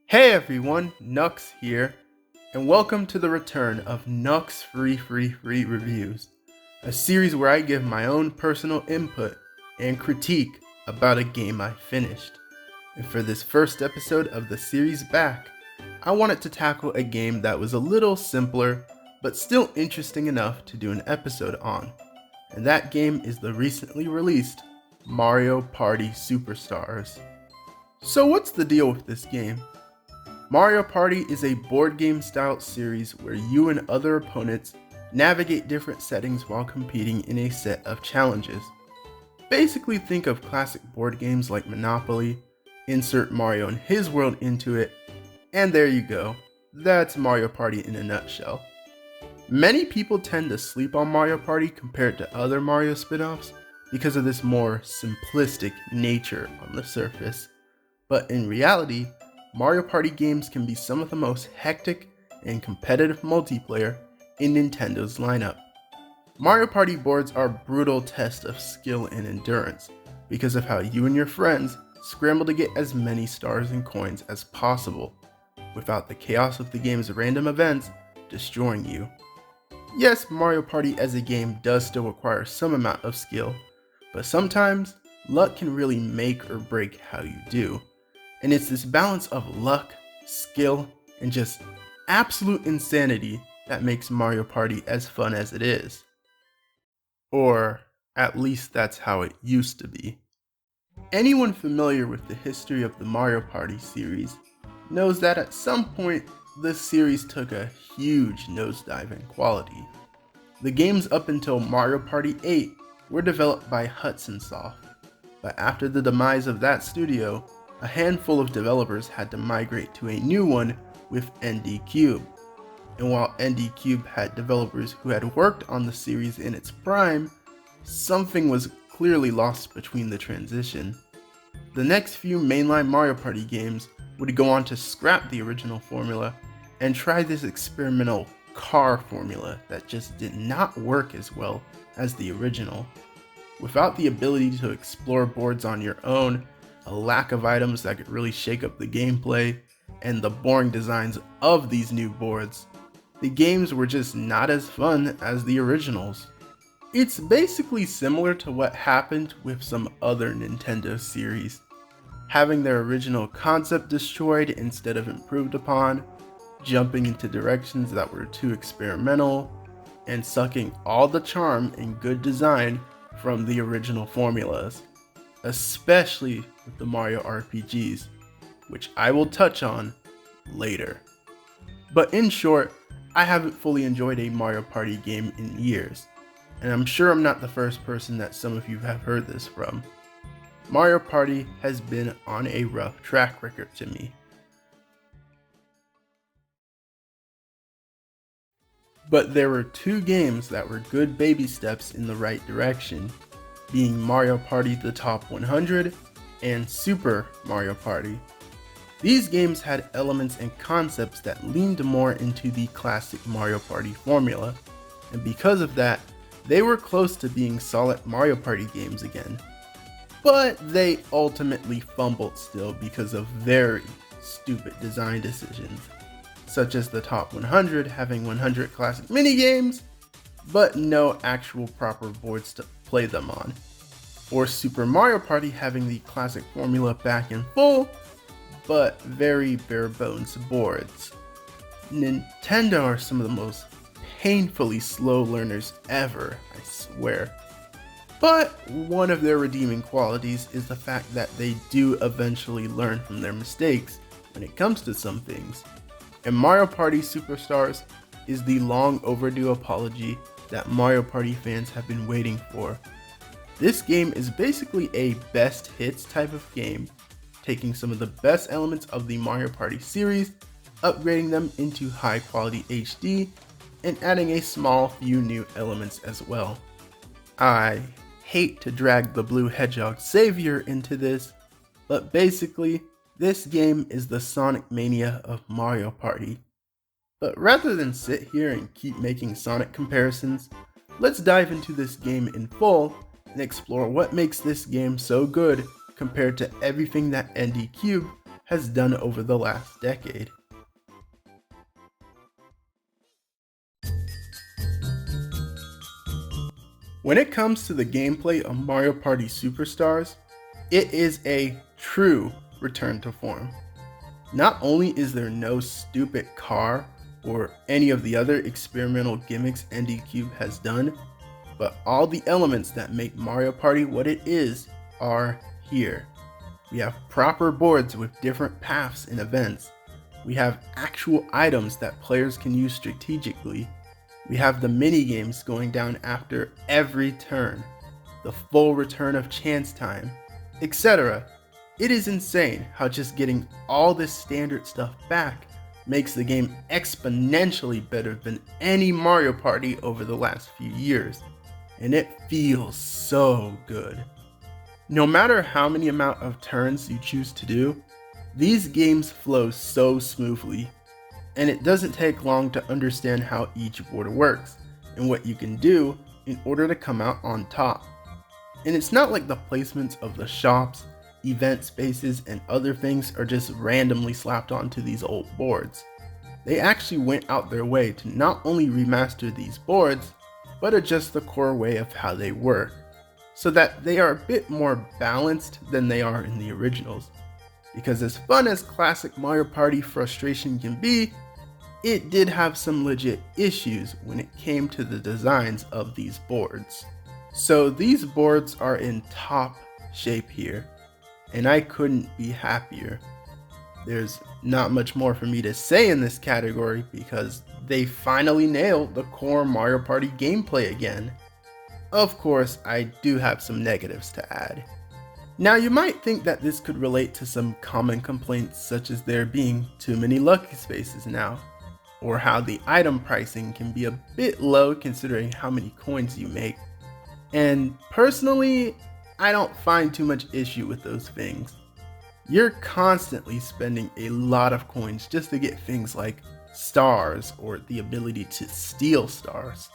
Hey everyone, 𝗧𝗃𝗧 here, and welcome to the return of 𝗧𝗃𝗧𝗏 Reviews, a series where I give my own personal input and critique about a game I finished. And for this first episode of the series back, I wanted to tackle a game that was a little simpler, but still interesting enough to do an episode on. And that game is the recently released Mario Party Superstars. So what's the deal with this game? Mario Party is a board game style series where you and other opponents navigate different settings while competing in a set of challenges. Basically think of classic board games like Monopoly, insert Mario and his world into it, and there you go. That's Mario Party in a nutshell. Many people tend to sleep on Mario Party compared to other Mario spin-offs because of this more simplistic nature on the surface. But in reality, Mario Party games can be some of the most hectic and competitive multiplayer in Nintendo's lineup. Mario Party boards are a brutal test of skill and endurance because of how you and your friends scramble to get as many stars and coins as possible, without the chaos of the game's random events destroying you. Yes, Mario Party as a game does still require some amount of skill, but sometimes luck can really make or break how you do. And it's this balance of luck, skill, and just absolute insanity that makes Mario Party as fun as it is. Or at least that's how it used to be. Anyone familiar with the history of the Mario Party series knows that at some point this series took a huge nosedive in quality. The games up until Mario Party 8 were developed by Hudson Soft, but after the demise of that studio, a handful of developers had to migrate to a new one with ND_Cube. And while ND_Cube had developers who had worked on the series in its prime, something was clearly lost between the transition. The next few mainline Mario Party games would go on to scrap the original formula and try this experimental car formula that just did not work as well as the original. Without the ability to explore boards on your own, a lack of items that could really shake up the gameplay, and the boring designs of these new boards, the games were just not as fun as the originals. It's basically similar to what happened with some other Nintendo series, having their original concept destroyed instead of improved upon, jumping into directions that were too experimental, and sucking all the charm and good design from the original formulas, especially with the Mario RPGs, which I will touch on later. But in short, I haven't fully enjoyed a Mario Party game in years, and I'm sure I'm not the first person that some of you have heard this from. Mario Party has been on a rough track record to me. But there were two games that were good baby steps in the right direction, being Mario Party The Top 100 and Super Mario Party. These games had elements and concepts that leaned more into the classic Mario Party formula, and because of that, they were close to being solid Mario Party games again. But they ultimately fumbled still because of very stupid design decisions, such as the Top 100 having 100 classic minigames, but no actual proper boards to play them on, or Super Mario Party having the classic formula back in full, but very bare bones boards. Nintendo are some of the most painfully slow learners ever, I swear. But one of their redeeming qualities is the fact that they do eventually learn from their mistakes when it comes to some things. And Mario Party Superstars is the long overdue apology that Mario Party fans have been waiting for. This game is basically a best hits type of game, taking some of the best elements of the Mario Party series upgrading them into high quality HD, and adding a small few new elements as well. I hate to drag the Blue Hedgehog savior into this, but basically, this game is the Sonic Mania of Mario Party. But rather than sit here and keep making Sonic comparisons, let's dive into this game in full and explore what makes this game so good compared to everything that 𝗕𝗲𝗀𝗃 has done over the last decade. When it comes to the gameplay of Mario Party Superstars, it is a true return to form. Not only is there no stupid car or any of the other experimental gimmicks 𝗕𝗲𝗀𝗃 has done, but all the elements that make Mario Party what it is are here. We have proper boards with different paths and events. We have actual items that players can use strategically. We have the minigames going down after every turn, the full return of chance time, etc. It is insane how just getting all this standard stuff back makes the game exponentially better than any Mario Party over the last few years, and it feels so good. No matter how many amount of turns you choose to do, these games flow so smoothly, and it doesn't take long to understand how each board works and what you can do in order to come out on top. And it's not like the placements of the shops, event spaces, and other things are just randomly slapped onto these old boards. They actually went out their way to not only remaster these boards, but adjust the core way of how they work, so that they are a bit more balanced than they are in the originals. Because as fun as classic Mario Party frustration can be, it did have some legit issues when it came to the designs of these boards. So these boards are in top shape here, and I couldn't be happier. There's not much more for me to say in this category because they finally nailed the core Mario Party gameplay again. Of course, I do have some negatives to add. Now you might think that this could relate to some common complaints such as there being too many lucky spaces now, or how the item pricing can be a bit low considering how many coins you make. And personally, I don't find too much issue with those things. You're constantly spending a lot of coins just to get things like stars or the ability to steal stars,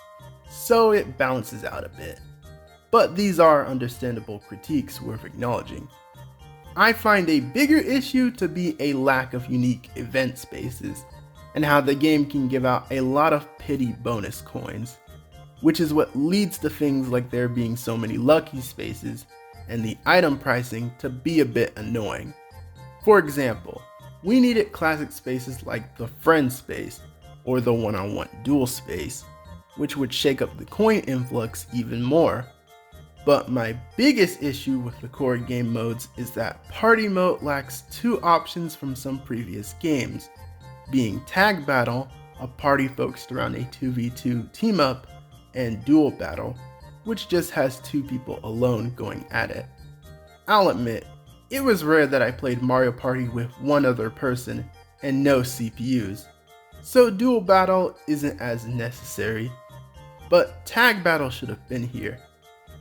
so it balances out a bit. But these are understandable critiques worth acknowledging. I find a bigger issue to be a lack of unique event spaces, and how the game can give out a lot of pity bonus coins, which is what leads to things like there being so many lucky spaces and the item pricing to be a bit annoying. For example, we needed classic spaces like the friend space or the one-on-one duel space, which would shake up the coin influx even more. But my biggest issue with the core game modes is that party mode lacks two options from some previous games, being tag battle, a party focused around a 2v2 team up, and duel battle, which just has two people alone going at it. I'll admit, it was rare that I played Mario Party with one other person and no CPUs, so duel battle isn't as necessary. But tag battle should have been here.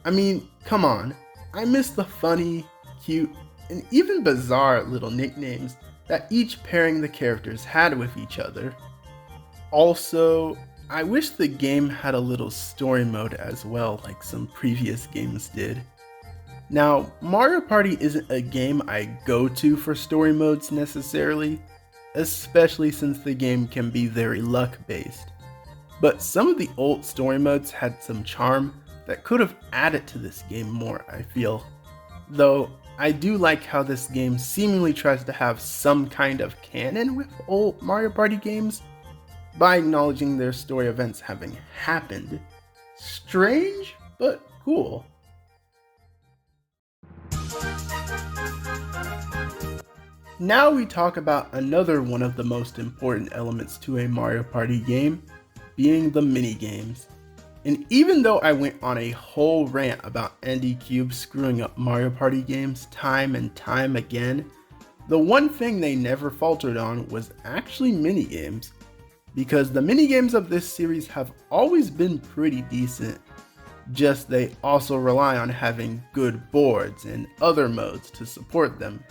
I mean, come on, I miss the funny, cute, and even bizarre little nicknames that each pairing the characters had with each other. Also, I wish the game had a little story mode as well, like some previous games did. Now, Mario Party isn't a game I go to for story modes necessarily, especially since the game can be very luck based. But some of the old story modes had some charm that could have added to this game more, I feel. Though, I do like how this game seemingly tries to have some kind of canon with old Mario Party games by acknowledging their story events having happened. Strange, but cool. Now we talk about another one of the most important elements to a Mario Party game, being the minigames. And even though I went on a whole rant about 𝗕𝗲𝗀𝗃 screwing up Mario Party games time and time again, The one thing they never faltered on was actually minigames, because the minigames of this series have always been pretty decent, just they also rely on having good boards and other modes to support them,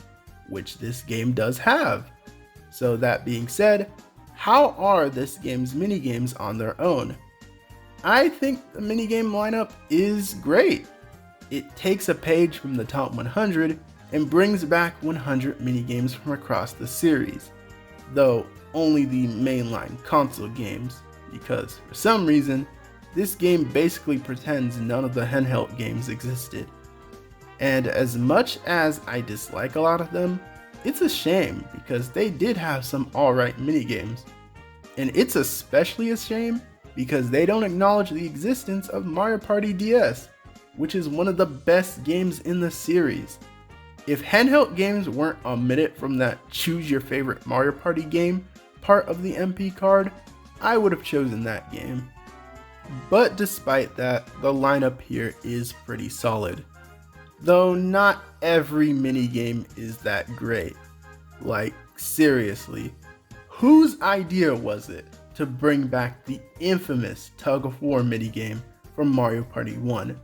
which this game does have. So that being said, how are this game's minigames on their own? I think the minigame lineup is great. It takes a page from the top 100 and brings back 100 minigames from across the series, though only the mainline console games, because for some reason, this game basically pretends none of the handheld games existed. And as much as I dislike a lot of them, it's a shame because they did have some alright minigames. And it's especially a shame because they don't acknowledge the existence of Mario Party DS, which is one of the best games in the series. If handheld games weren't omitted from that choose your favorite Mario Party game part of the MP card, I would have chosen that game. But despite that, the lineup here is pretty solid. Though not every minigame is that great. Like, seriously, whose idea was it to bring back the infamous tug-of-war minigame from Mario Party 1?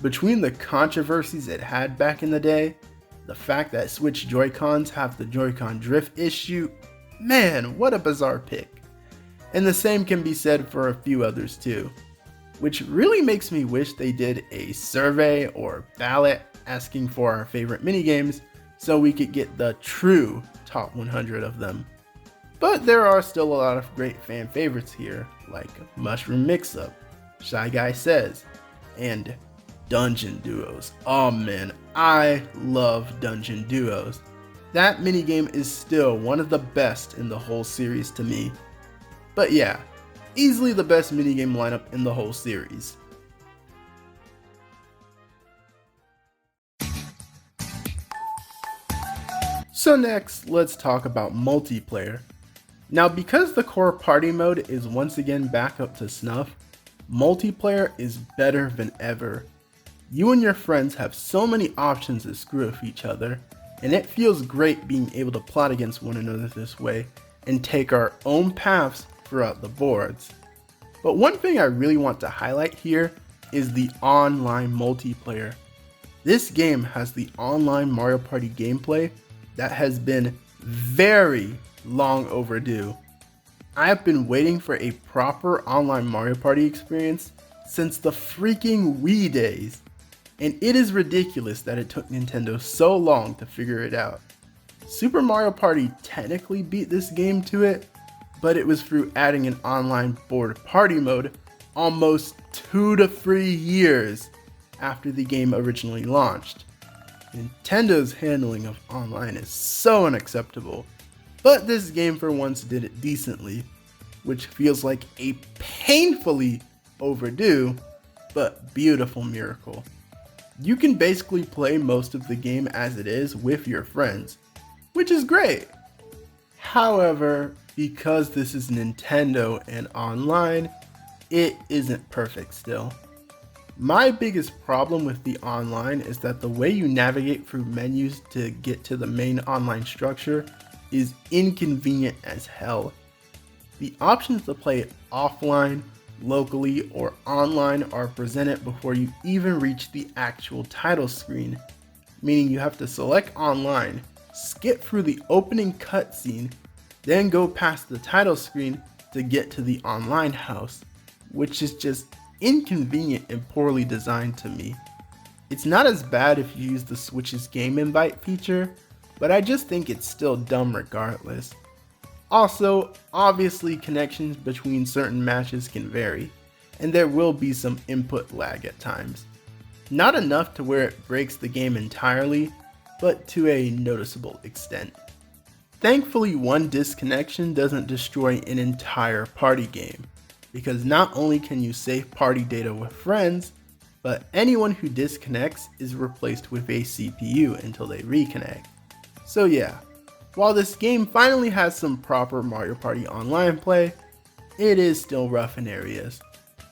Between the controversies it had back in the day, the fact that Switch Joy-Cons have the Joy-Con drift issue, man, what a bizarre pick. And the same can be said for a few others too, which really makes me wish they did a survey or ballot asking for our favorite minigames so we could get the true top 100 of them. But there are still a lot of great fan favorites here, like Mushroom Mix-Up, Shy Guy Says, and Dungeon Duos. Oh man, I love Dungeon Duos. That minigame is still one of the best in the whole series to me. But yeah, easily the best minigame lineup in the whole series. So next, let's talk about multiplayer. Now because the core party mode is once again back up to snuff, multiplayer is better than ever. You and your friends have so many options to screw with each other, and it feels great being able to plot against one another this way and take our own paths throughout the boards. But one thing I really want to highlight here is the online multiplayer. This game has the online Mario Party gameplay that has been very long overdue. I have been waiting for a proper online Mario Party experience since the freaking Wii days, and it is ridiculous that it took Nintendo so long to figure it out. Super Mario Party technically beat this game to it, but it was through adding an online board party mode almost 2 to 3 years after the game originally launched. Nintendo's handling of online is so unacceptable, but this game for once did it decently, which feels like a painfully overdue but beautiful miracle. You can basically play most of the game as it is with your friends, which is great. However, because this is Nintendo and online, it isn't perfect still. My biggest problem with the online is that the way you navigate through menus to get to the main online structure is inconvenient as hell. The options to play it offline, locally, or online are presented before you even reach the actual title screen, meaning you have to select online, skip through the opening cutscene, then go past the title screen to get to the online house, which is just inconvenient and poorly designed to me. It's not as bad if you use the Switch's game invite feature, but I just think it's still dumb regardless. Also, obviously connections between certain matches can vary, and there will be some input lag at times. Not enough to where it breaks the game entirely, but to a noticeable extent. Thankfully, one disconnection doesn't destroy an entire party game, because not only can you save party data with friends, but anyone who disconnects is replaced with a CPU until they reconnect. So yeah, while this game finally has some proper Mario Party online play, it is still rough in areas.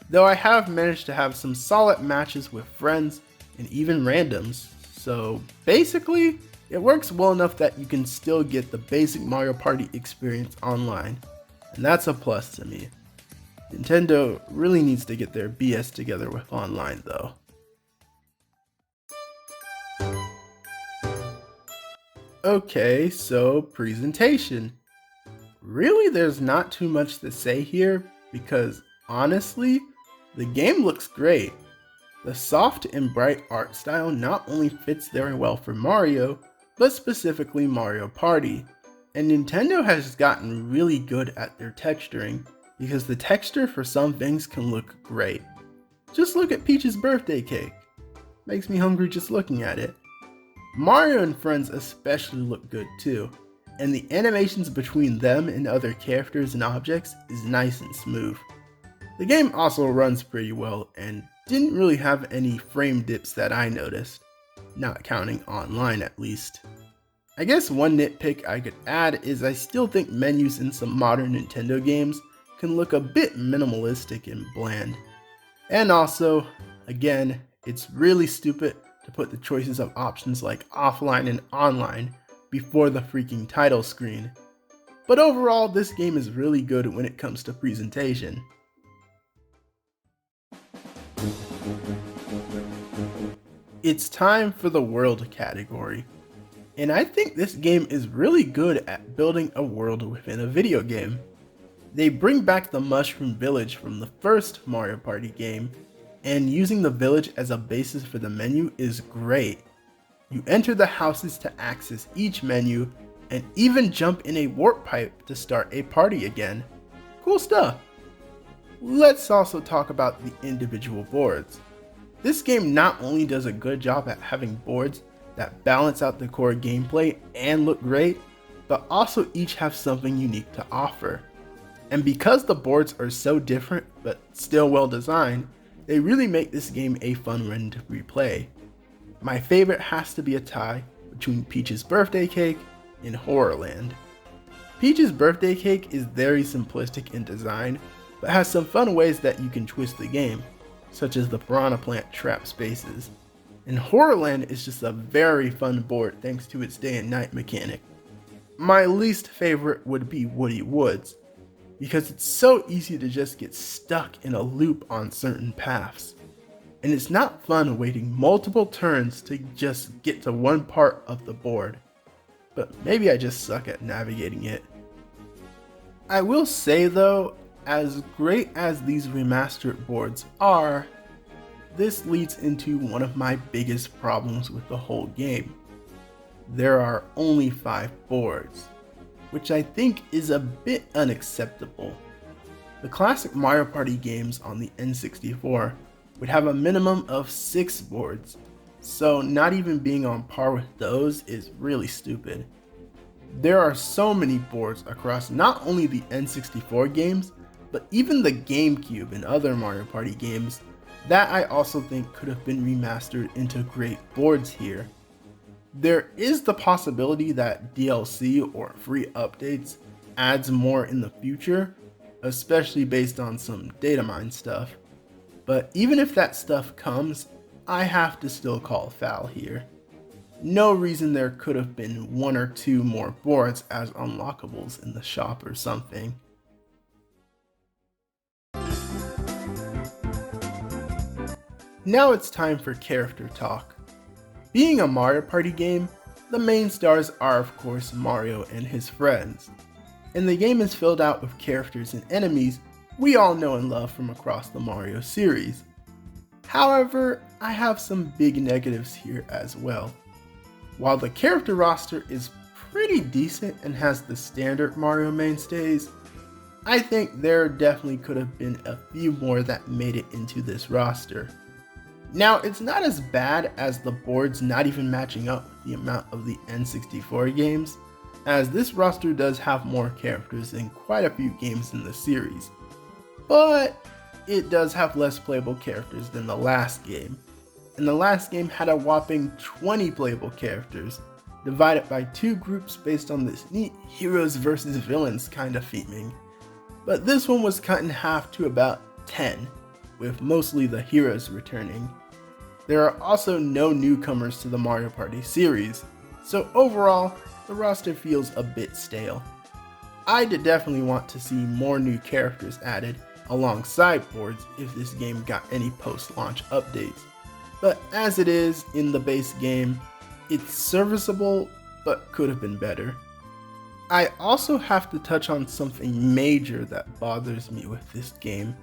Though I have managed to have some solid matches with friends and even randoms, so basically, It works well enough that you can still get the basic Mario Party experience online, and that's a plus to me. Nintendo really needs to get their BS together with online though. Okay, so presentation. Really, there's not too much to say here because honestly, the game looks great. The soft and bright art style not only fits very well for Mario, but specifically Mario Party. And Nintendo has gotten really good at their texturing because the texture for some things can look great. Just look at Peach's birthday cake. Makes me hungry just looking at it. Mario and friends especially look good too, and the animations between them and other characters and objects is nice and smooth. The game also runs pretty well and didn't really have any frame dips that I noticed, not counting online at least. I guess one nitpick I could add is I still think menus in some modern Nintendo games can look a bit minimalistic and bland. And also, again, it's really stupid to put the choices of options like offline and online before the freaking title screen. But overall, this game is really good when it comes to presentation. It's time for the world category. And I think this game is really good at building a world within a video game. They bring back the Mushroom Village from the first Mario Party game, and using the village as a basis for the menu is great. You enter the houses to access each menu, and even jump in a warp pipe to start a party again. Cool stuff. Let's also talk about the individual boards. This game not only does a good job at having boards that balance out the core gameplay and look great, but also each have something unique to offer. And because the boards are so different but still well designed, they really make this game a fun run to replay. My favorite has to be a tie between Peach's birthday cake and Horrorland. Peach's birthday cake is very simplistic in design, but has some fun ways that you can twist the game, such as the piranha plant trap spaces. And Horrorland is just a very fun board thanks to its day and night mechanic. My least favorite would be Woody Woods, because it's so easy to just get stuck in a loop on certain paths. And it's not fun waiting multiple turns to just get to one part of the board. But maybe I just suck at navigating it. I will say though, as great as these remastered boards are, this leads into one of my biggest problems with the whole game. There are only 5 boards, which I think is a bit unacceptable. The classic Mario Party games on the N64 would have a minimum of 6 boards, so not even being on par with those is really stupid. There are so many boards across not only the N64 games, but even the GameCube and other Mario Party games that I also think could have been remastered into great boards here. There is the possibility that DLC or free updates adds more in the future, especially based on some data mine stuff. But even if that stuff comes, I have to still call foul here. No reason there could have been 1 or 2 more boards as unlockables in the shop or something. Now it's time for character talk. Being a Mario Party game, the main stars are of course Mario and his friends. And the game is filled out with characters and enemies we all know and love from across the Mario series. However, I have some big negatives here as well. While the character roster is pretty decent and has the standard Mario mainstays, I think there definitely could have been a few more that made it into this roster. Now, it's not as bad as the boards not even matching up with the amount of the N64 games, as this roster does have more characters than quite a few games in the series. But it does have less playable characters than the last game, and the last game had a whopping 20 playable characters, divided by 2 groups based on this neat heroes versus villains kind of theming. But this one was cut in half to about 10, with mostly the heroes returning. There are also no newcomers to the Mario Party series, so overall, the roster feels a bit stale. I'd definitely want to see more new characters added alongside boards if this game got any post-launch updates, but as it is in the base game, it's serviceable but could have been better. I also have to touch on something major that bothers me with this game,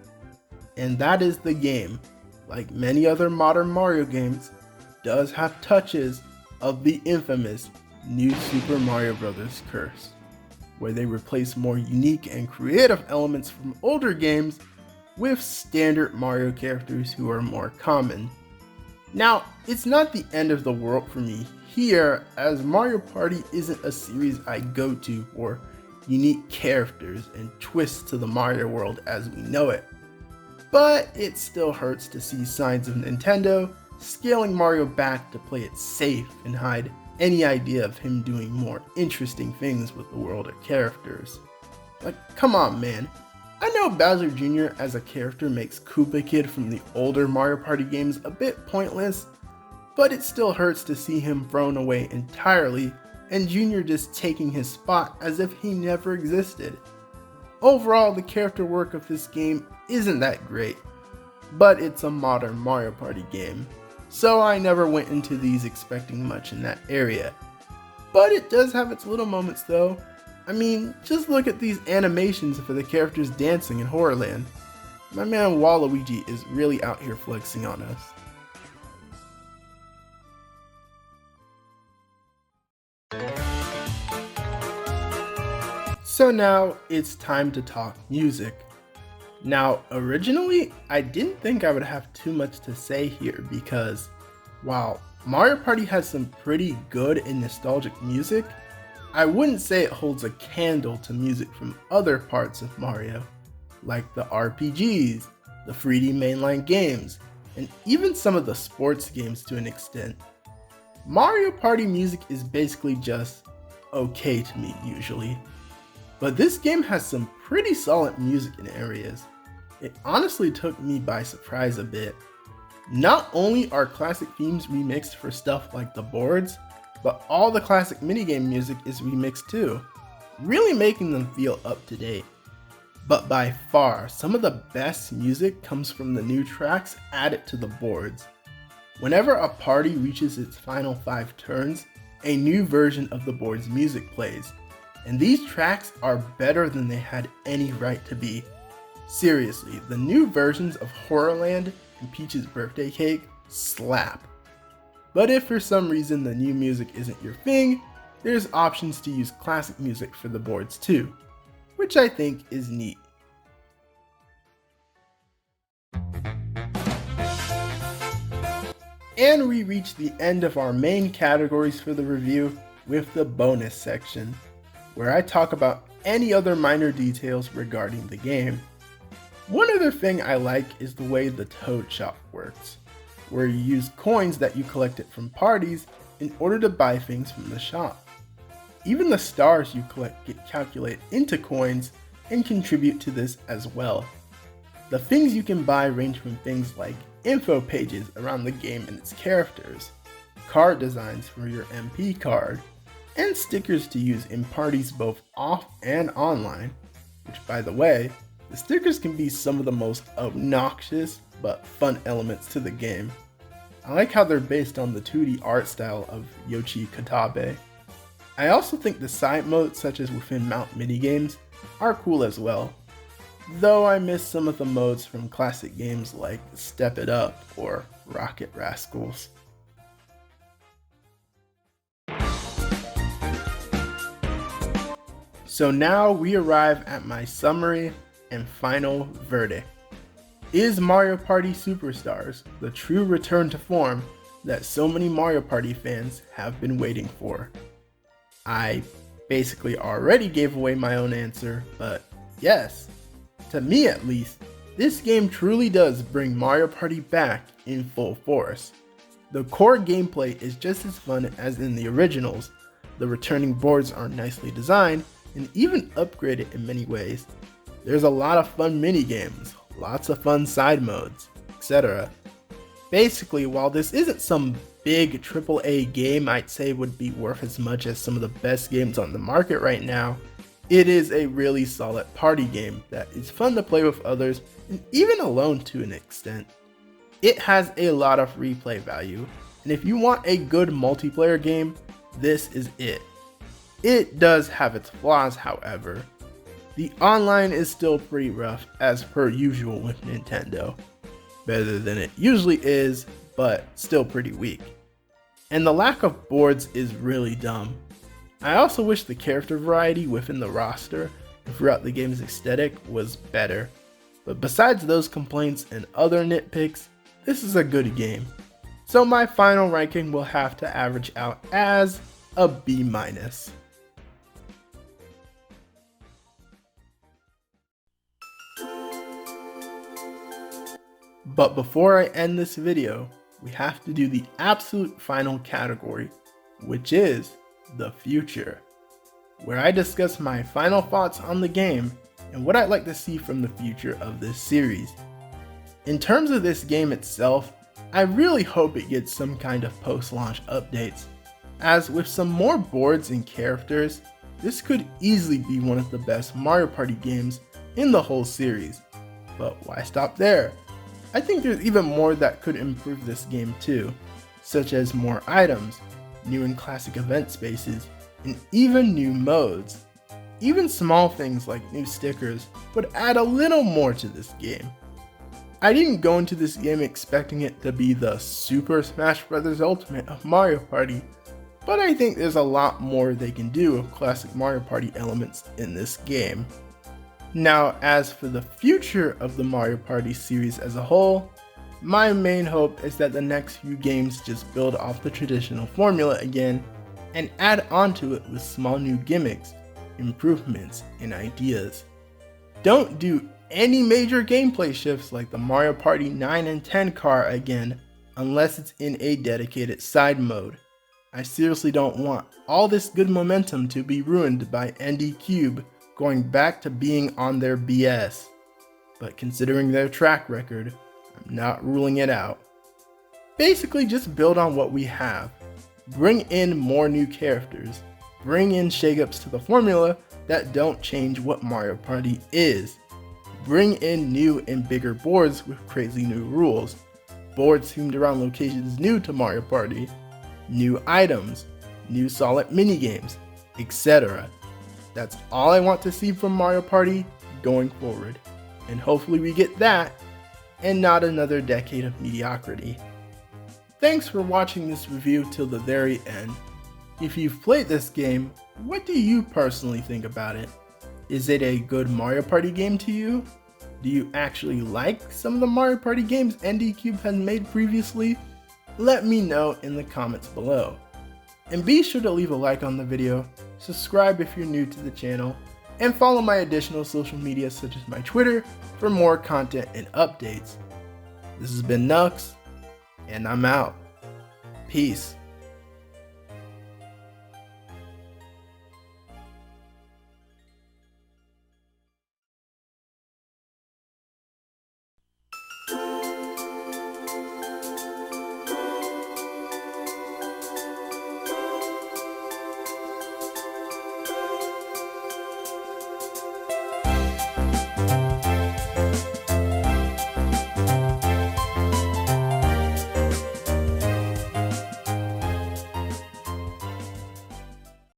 and that is the game, like many other modern Mario games, does have touches of the infamous New Super Mario Bros. Curse, where they replace more unique and creative elements from older games with standard Mario characters who are more common. Now, it's not the end of the world for me here, as Mario Party isn't a series I go to for unique characters and twists to the Mario world as we know it. But it still hurts to see signs of Nintendo scaling Mario back to play it safe and hide any idea of him doing more interesting things with the world of characters. Like, come on man, I know Bowser Jr. as a character makes 𝗃𝗶𝗀𝗀 from the older Mario Party games a bit pointless, but it still hurts to see him thrown away entirely and Jr. just taking his spot as if he never existed. Overall, the character work of this game isn't that great, but it's a modern Mario Party game, so I never went into these expecting much in that area. But it does have its little moments though. I mean, just look at these animations for the characters dancing in Horrorland. My man Waluigi is really out here flexing on us. So now it's time to talk music. Now, originally, I didn't think I would have too much to say here because while Mario Party has some pretty good and nostalgic music, I wouldn't say it holds a candle to music from other parts of Mario, like the RPGs, the 3D mainline games, and even some of the sports games to an extent. Mario Party music is basically just okay to me usually, but this game has some pretty solid music in areas. It honestly took me by surprise a bit. Not only are classic themes remixed for stuff like the boards, but all the classic minigame music is remixed too, really making them feel up to date. But by far, some of the best music comes from the new tracks added to the boards. Whenever a party reaches its final 5 turns, a new version of the board's music plays, and these tracks are better than they had any right to be. Seriously, the new versions of Horrorland and Peach's Birthday Cake slap. But if for some reason the new music isn't your thing, there's options to use classic music for the boards too, which I think is neat. And we reach the end of our main categories for the review with the bonus section, where I talk about any other minor details regarding the game. One other thing I like is the way the Toad Shop works, where you use coins that you collected from parties in order to buy things from the shop. Even the stars you collect get calculated into coins and contribute to this as well. The things you can buy range from things like info pages around the game and its characters, card designs for your MP card, and stickers to use in parties both off and online, which by the way, the stickers can be some of the most obnoxious but fun elements to the game. I like how they're based on the 2D art style of 𝗂𝗎𝗃𝗄𝗏. I also think the side modes such as within Mount Minigames are cool as well, though I miss some of the modes from classic games like Step It Up or Rocket Rascals. So now we arrive at my summary and final verdict. Is Mario Party Superstars the true return to form that so many Mario Party fans have been waiting for? I basically already gave away my own answer, but yes, to me at least, this game truly does bring Mario Party back in full force. The core gameplay is just as fun as in the originals, the returning boards are nicely designed and even upgraded in many ways. There's a lot of fun minigames, lots of fun side modes, etc. Basically, while this isn't some big AAA game I'd say would be worth as much as some of the best games on the market right now, it is a really solid party game that is fun to play with others and even alone to an extent. It has a lot of replay value, and if you want a good multiplayer game, this is it. It does have its flaws, however. The online is still pretty rough as per usual with Nintendo. Better than it usually is, but still pretty weak. And the lack of boards is really dumb. I also wish the character variety within the roster and throughout the game's aesthetic was better. But besides those complaints and other nitpicks, this is a good game. So my final ranking will have to average out as a B-. But before I end this video, we have to do the absolute final category, which is the future, where I discuss my final thoughts on the game and what I'd like to see from the future of this series. In terms of this game itself, I really hope it gets some kind of post-launch updates, as with some more boards and characters, this could easily be one of the best Mario Party games in the whole series. But why stop there? I think there's even more that could improve this game too, such as more items, new and classic event spaces, and even new modes. Even small things like new stickers would add a little more to this game. I didn't go into this game expecting it to be the Super Smash Bros. Ultimate of Mario Party, but I think there's a lot more they can do with classic Mario Party elements in this game. Now, as for the future of the Mario Party series as a whole, my main hope is that the next few games just build off the traditional formula again and add onto it with small new gimmicks, improvements, and ideas. Don't do any major gameplay shifts like the Mario Party 9 and 10 car again unless it's in a dedicated side mode. I seriously don't want all this good momentum to be ruined by 𝗵𝗵𝗃𝗀𝗏 going back to being on their BS. But considering their track record, I'm not ruling it out. Basically just build on what we have. Bring in more new characters. Bring in shakeups to the formula that don't change what Mario Party is. Bring in new and bigger boards with crazy new rules. Boards themed around locations new to Mario Party. New items. New solid minigames, etc. That's all I want to see from Mario Party going forward, and hopefully we get that, and not another decade of mediocrity. Thanks for watching this review till the very end. If you've played this game, what do you personally think about it? Is it a good Mario Party game to you? Do you actually like some of the Mario Party games 𝗵𝗵𝗃𝗀𝗏 has made previously? Let me know in the comments below. And be sure to leave a like on the video, subscribe if you're new to the channel, and follow my additional social media such as my Twitter for more content and updates. This has been 𝗧𝗏𝗃𝗀𝗏, and I'm out. Peace.